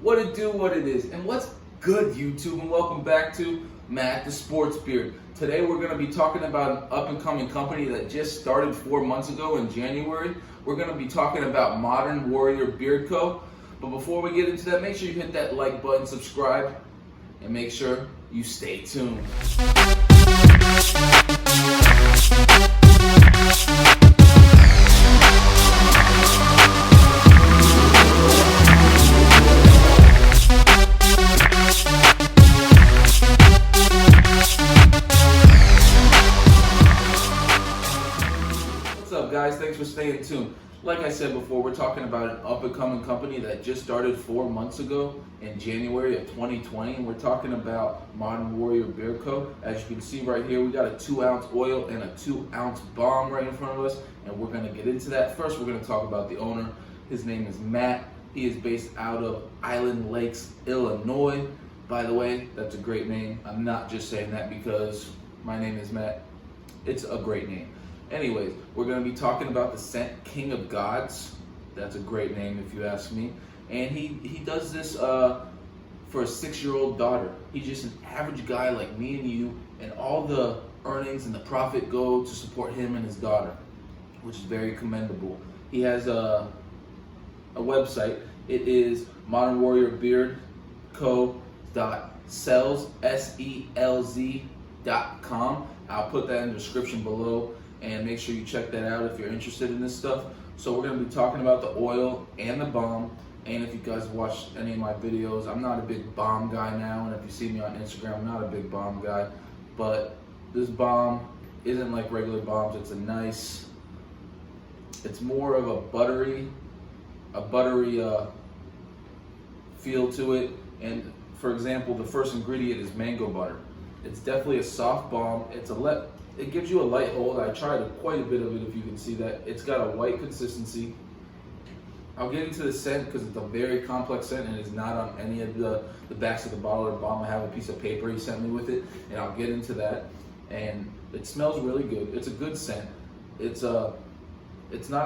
What it do, what it is, and what's good, YouTube, and welcome back to Matt the Sports Beard. Today we're going to be talking about an up-and-coming company that just started 4 months ago in January. We're going to be talking about Modern Warrior Beard Co. But before we get into that, make sure you hit that like button, subscribe, and make sure you stay tuned. What's up, guys? Thanks for staying tuned. Like I said before, we're talking about an up-and-coming company that just started 4 months ago in January of 2020, and we're talking about Modern Warrior Beard Co. As you can see right here, we got a 2-ounce oil and a 2-ounce balm right in front of us, and we're going to get into that. First, we're going to talk about the owner. His name is Matt. He is based out of Island Lakes, Illinois. By the way, that's a great name. I'm not just saying that because my name is Matt. It's a great name. Anyways, we're going to be talking about the scent King of Gods. That's a great name if you ask me. And he does this for a 6-year-old daughter. He's just an average guy like me and you, and all the earnings and the profit go to support him and his daughter, which is very commendable. He has a website. It is modernwarriorbeard.selz.com. I'll put that in the description below. And make sure you check that out if you're interested in this stuff. So we're going to be talking about the oil and the balm. And if you guys watched any of my videos, I'm not a big balm guy now. And if you see me on Instagram, I'm not a big balm guy. But this balm isn't like regular balms. It's more of a buttery feel to it. And for example, the first ingredient is mango butter. It's definitely a soft balm. It gives you a light hold. I tried quite a bit of it, if you can see that. It's got a white consistency. I'll get into the scent because it's a very complex scent and it's not on any of the backs of the bottle or balm. I have a piece of paper he sent me with it, and I'll get into that. And it smells really good. It's a good scent. It's not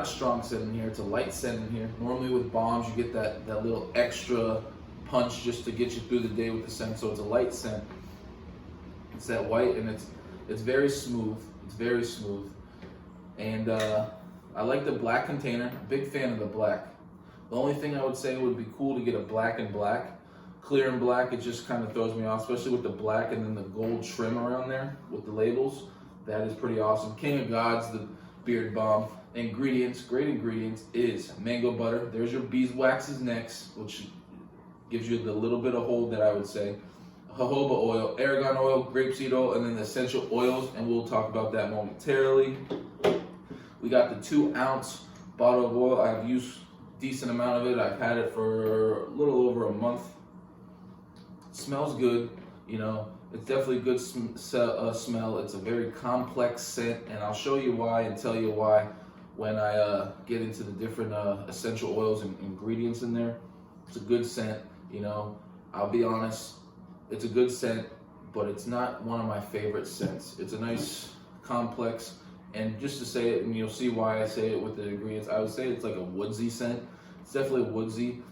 a strong scent in here. It's a light scent in here. Normally with balms, you get that little extra punch just to get you through the day with the scent. So it's a light scent. It's that white, and it's very smooth. It's very smooth. And I like the black container. Big fan of the black. The only thing I would say would be cool to get a black and black. Clear and black, it just kind of throws me off, especially with the black and then the gold trim around there with the labels. That is pretty awesome. King of Gods, the beard balm. Ingredients, great ingredients, is mango butter. There's your beeswax's next, which gives you the little bit of hold that I would say. Jojoba oil, argan oil, grapeseed oil, and then the essential oils, and we'll talk about that momentarily. We got the 2-ounce bottle of oil. I've used a decent amount of it. I've had it for a little over a month. It smells good, you know. It's definitely a good smell. It's a very complex scent, and I'll show you why and tell you why when I get into the different essential oils and ingredients in there. It's a good scent, you know. I'll be honest. It's a good scent, but it's not one of my favorite scents. It's a nice, complex, and just to say it, and you'll see why I say it with the ingredients, I would say it's like a woodsy scent. It's definitely a woodsy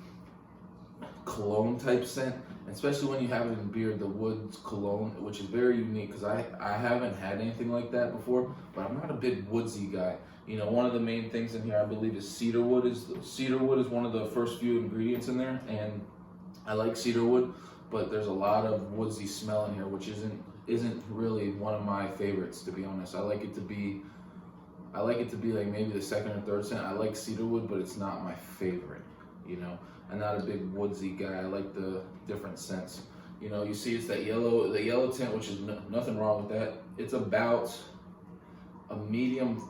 cologne type scent, especially when you have it in beard, the woods cologne, which is very unique because I haven't had anything like that before, but I'm not a big woodsy guy. You know, one of the main things in here, I believe, is cedarwood. Cedarwood is one of the first few ingredients in there, and I like cedarwood. But there's a lot of woodsy smell in here, which isn't really one of my favorites, to be honest. I like it to be like maybe the second or third scent. I like cedarwood, but it's not my favorite. You know, I'm not a big woodsy guy. I like the different scents. You know, you see it's that the yellow tint, which is nothing wrong with that. It's about a medium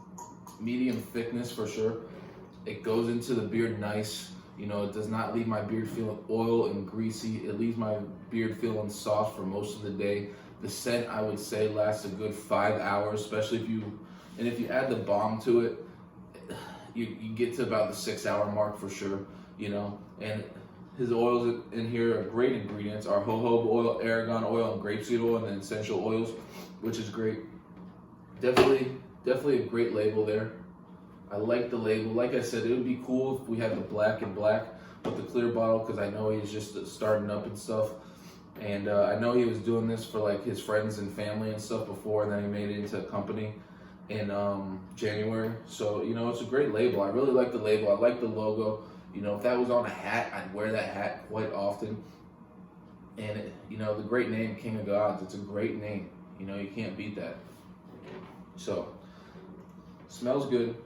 thickness for sure. It goes into the beard nice. You know, it does not leave my beard feeling oil and greasy. It leaves my beard feeling soft for most of the day. The scent, I would say, lasts a good 5 hours, especially if you add the balm to it, you get to about the 6-hour mark for sure, you know. And his oils in here are great ingredients. Are jojoba oil, argan oil, and grapeseed oil, and then essential oils, which is great. Definitely a great label there. I like the label. Like I said, it would be cool if we had the black and black, with the clear bottle because I know he's just starting up and stuff. And I know he was doing this for like his friends and family and stuff before, and then he made it into a company in January. So, you know, it's a great label. I really like the label. I like the logo. You know, if that was on a hat, I'd wear that hat quite often. And, you know, the great name, King of Gods, it's a great name. You know, you can't beat that. So, smells good.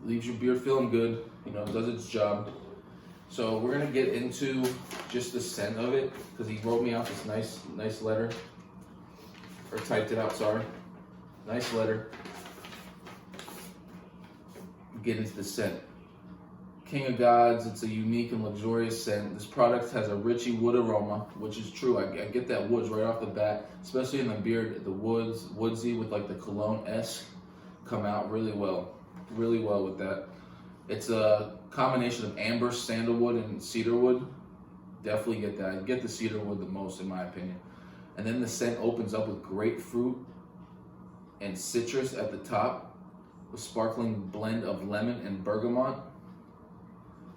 Leaves your beard feeling good. You know, does its job. So we're gonna get into just the scent of it because he wrote me out this nice letter, or typed it out. Sorry, nice letter. Get into the scent. King of Gods. It's a unique and luxurious scent. This product has a richy wood aroma, which is true. I get that woods right off the bat, especially in the beard. The woodsy with like the cologne-esque come out really well with that. It's a combination of amber, sandalwood, and cedarwood. Definitely get that. I get the cedarwood the most, in my opinion. And then the scent opens up with grapefruit and citrus at the top, with sparkling blend of lemon and bergamot.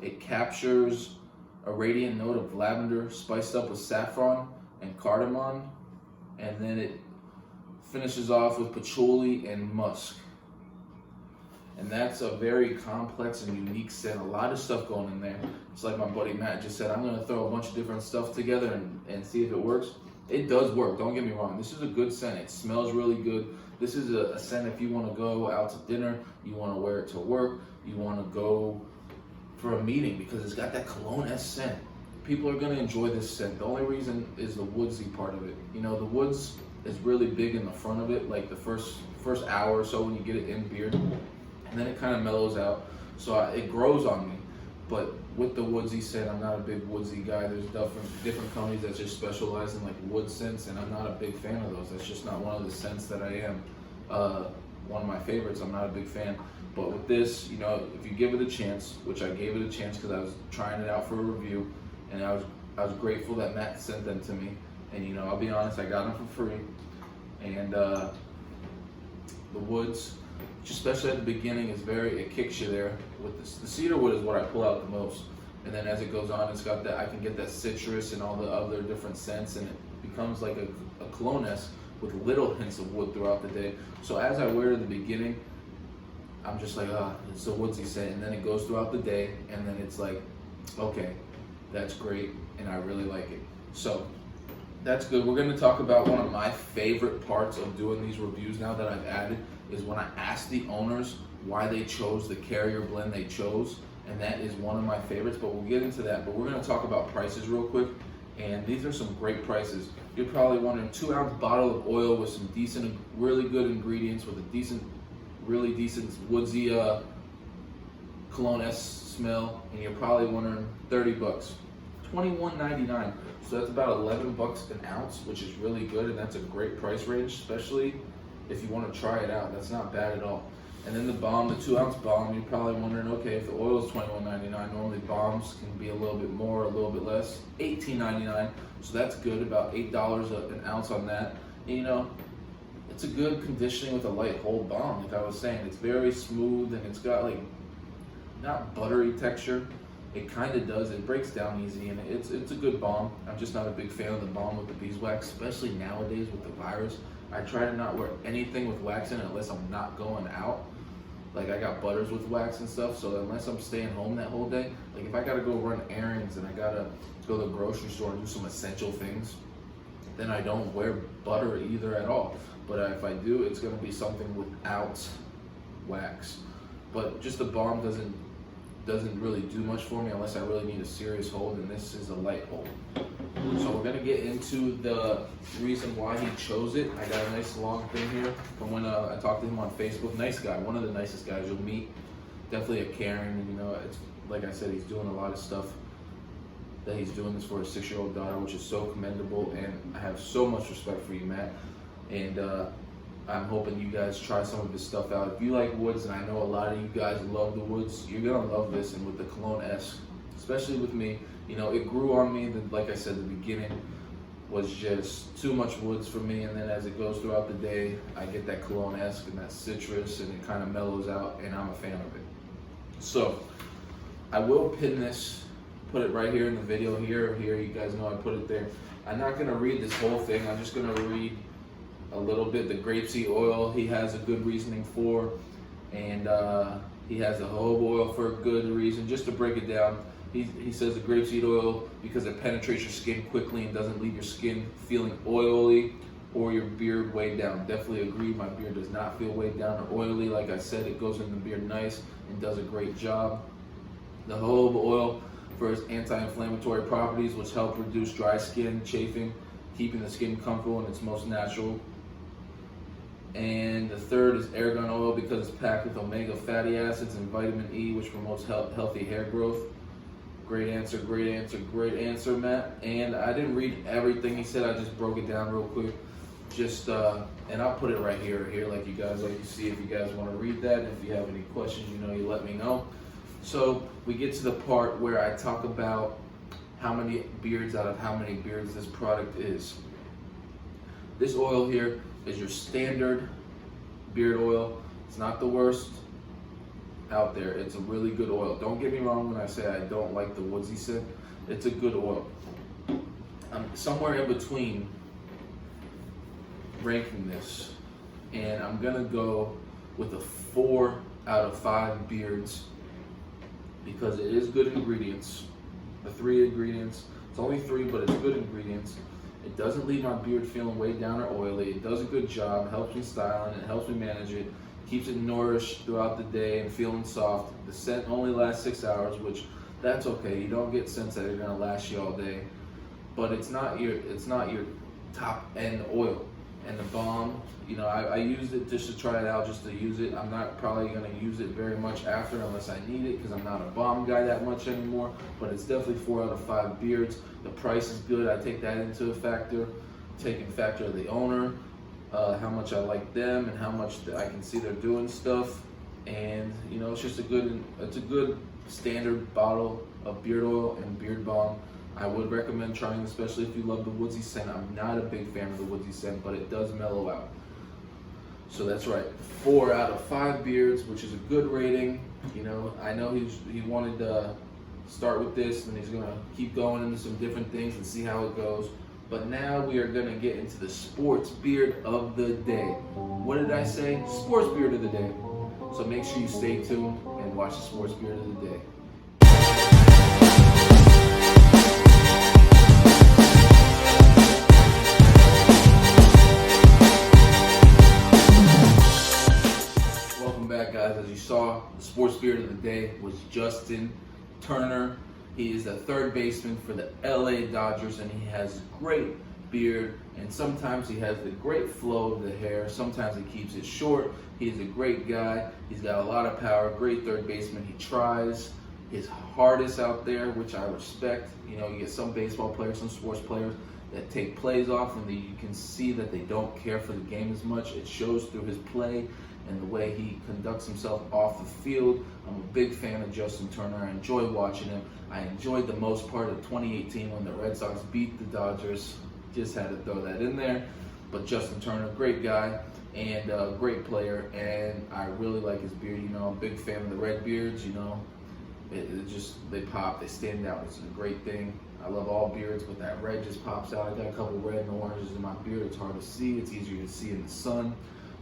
It captures a radiant note of lavender, spiced up with saffron and cardamom, and then it finishes off with patchouli and musk. And that's a very complex and unique scent. A lot of stuff going in there. It's like my buddy Matt just said, I'm going to throw a bunch of different stuff together and see if it works. It does work, don't get me wrong. This is a good scent. It smells really good. This is a scent if you want to go out to dinner, you want to wear it to work, you want to go for a meeting because it's got that cologne-esque scent. People are going to enjoy this scent. The only reason is the woodsy part of it. You know, the woods is really big in the front of it, like the first hour or so when you get it in beard. And then it kind of mellows out, so it grows on me. But with the woodsy scent, I'm not a big woodsy guy. There's different companies that just specialize in like wood scents, and I'm not a big fan of those. That's just not one of the scents that I am. One of my favorites, I'm not a big fan. But with this, you know, if you give it a chance, which I gave it a chance because I was trying it out for a review, and I was grateful that Matt sent them to me. And you know, I'll be honest, I got them for free. And the woods, especially at the beginning, it kicks you there. With the cedar wood is what I pull out the most, and then as it goes on, it's got that, I can get that citrus and all the other different scents, and it becomes like a cologne-esque with little hints of wood throughout the day. So as I wear it at the beginning, I'm just like, it's a woodsy scent, and then it goes throughout the day, and then it's like, okay, that's great, and I really like it. So that's good. We're going to talk about one of my favorite parts of doing these reviews now that I've added, is when I ask the owners why they chose the carrier blend they chose, and that is one of my favorites, but we'll get into that. But we're going to talk about prices real quick, and these are some great prices. You're probably wondering, 2-ounce bottle of oil with some decent, really good ingredients with a really decent woodsy cologne-esque smell, and you're probably wondering $30, $21.99. So that's about $11 an ounce, which is really good, and that's a great price range, especially if you want to try it out. That's not bad at all. And then the Balm, the 2-ounce Balm, you're probably wondering, okay, if the oil is $21.99, normally Balms can be a little bit more, a little bit less. $18.99, so that's good, about $8 an ounce on that. And, you know, it's a good conditioning with a light hold balm. Like I was saying, it's very smooth, and it's got like not buttery texture. It kind of does. It breaks down easy, and it's a good balm. I'm just not a big fan of the balm with the beeswax, especially nowadays with the virus. I try to not wear anything with wax in it unless I'm not going out. Like I got butters with wax and stuff, so unless I'm staying home that whole day, like if I gotta go run errands and I gotta go to the grocery store and do some essential things, then I don't wear butter either at all. But if I do, it's gonna be something without wax. But just the balm doesn't really do much for me unless I really need a serious hold, and this is a light hold. So we're gonna get into the reason why he chose it. I got a nice long thing here from when I talked to him on Facebook. Nice guy, one of the nicest guys you'll meet. Definitely a caring, you know, it's like I said, he's doing a lot of stuff that he's doing this for his 6-year-old daughter, which is so commendable, and I have so much respect for you, Matt. And I'm hoping you guys try some of his stuff out. If you like woods, and I know a lot of you guys love the woods, you're gonna love this. And with the cologne-esque, especially with me, you know, it grew on me. Like I said, the beginning was just too much woods for me, and then as it goes throughout the day, I get that cologne-esque and that citrus, and it kind of mellows out, and I'm a fan of it. So I will pin this put it right here in the video here or here. You guys know I put it there. I'm not gonna read this whole thing. I'm just gonna read a little bit. The grapeseed oil he has a good reasoning for, and he has the jojoba oil for a good reason. Just to break it down, he says the grapeseed oil because it penetrates your skin quickly and doesn't leave your skin feeling oily or your beard weighed down. Definitely agree. My beard does not feel weighed down or oily. Like I said, it goes in the beard nice and does a great job. The jojoba oil for its anti-inflammatory properties, which help reduce dry skin, chafing, keeping the skin comfortable in its most natural. And the third is argan oil because it's packed with omega fatty acids and vitamin E, which promotes healthy hair growth. Great answer, great answer, great answer, Matt. And I didn't read everything he said. I just broke it down real quick. And I'll put it right here like you guys like to see if you guys want to read that. If you have any questions, you let me know. So we get to the part where I talk about how many beards out of how many beards this product is. This oil here is your standard beard oil. It's not the worst out there. It's a really good oil. Don't get me wrong when I say I don't like the woodsy scent. It's a good oil. I'm somewhere in between ranking this, and I'm gonna go with a 4 out of 5 beards because it is good ingredients. The 3 ingredients, it's only 3, but it's good ingredients. It doesn't leave my beard feeling weighed down or oily. It does a good job, helps me style it, helps me manage it, keeps it nourished throughout the day and feeling soft. The scent only lasts 6 hours, which that's okay. You don't get scents that are gonna last you all day, but it's not your top end oil. And the Balm, I used it just to try it out, just to use it. I'm not probably gonna use it very much after unless I need it because I'm not a Balm guy that much anymore, but it's definitely 4 out of 5 beards. The price is good. I take that into a factor. Taking factor of the owner, how much I like them and how much I can see they're doing stuff. And it's just a good standard bottle of beard oil and beard balm. I would recommend trying, especially if you love the woodsy scent. I'm not a big fan of the woodsy scent, but it does mellow out. So that's right, 4 out of 5 beards, which is a good rating. I know he wanted to start with this, and he's gonna keep going into some different things and see how it goes. But now we are gonna get into the sports beard of the day. What did I say? Sports beard of the day. So make sure you stay tuned and watch the sports beard of the day. Guys, as you saw, the sports beard of the day was Justin Turner. He is the third baseman for the LA Dodgers, and he has great beard, and sometimes he has the great flow of the hair. Sometimes he keeps it short. He's a great guy. He's got a lot of power, great third baseman. He tries his hardest out there, which I respect. You get some baseball players, some sports players that take plays off, and you can see that they don't care for the game as much. It shows through his play and the way he conducts himself off the field. I'm a big fan of Justin Turner. I enjoy watching him. I enjoyed the most part of 2018 when the Red Sox beat the Dodgers. Just had to throw that in there. But Justin Turner, great guy and a great player, and I really like his beard. I'm a big fan of the red beards. They pop, they stand out. It's a great thing. I love all beards, but that red just pops out. I got a couple red and oranges in my beard. It's hard to see. It's easier to see in the sun.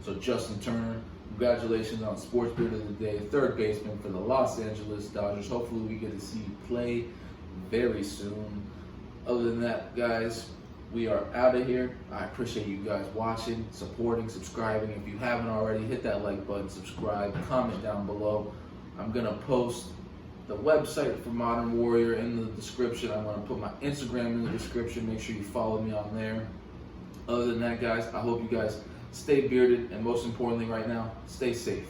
So Justin Turner, congratulations on Sports Beard of the Day, third baseman for the Los Angeles Dodgers. Hopefully we get to see you play very soon. Other than that, guys, we are out of here. I appreciate you guys watching, supporting, subscribing. If you haven't already, hit that like button, subscribe, comment down below. I'm going to post the website for Modern Warrior in the description. I'm going to put my Instagram in the description. Make sure you follow me on there. Other than that, guys, I hope you guys stay bearded, and most importantly right now, stay safe.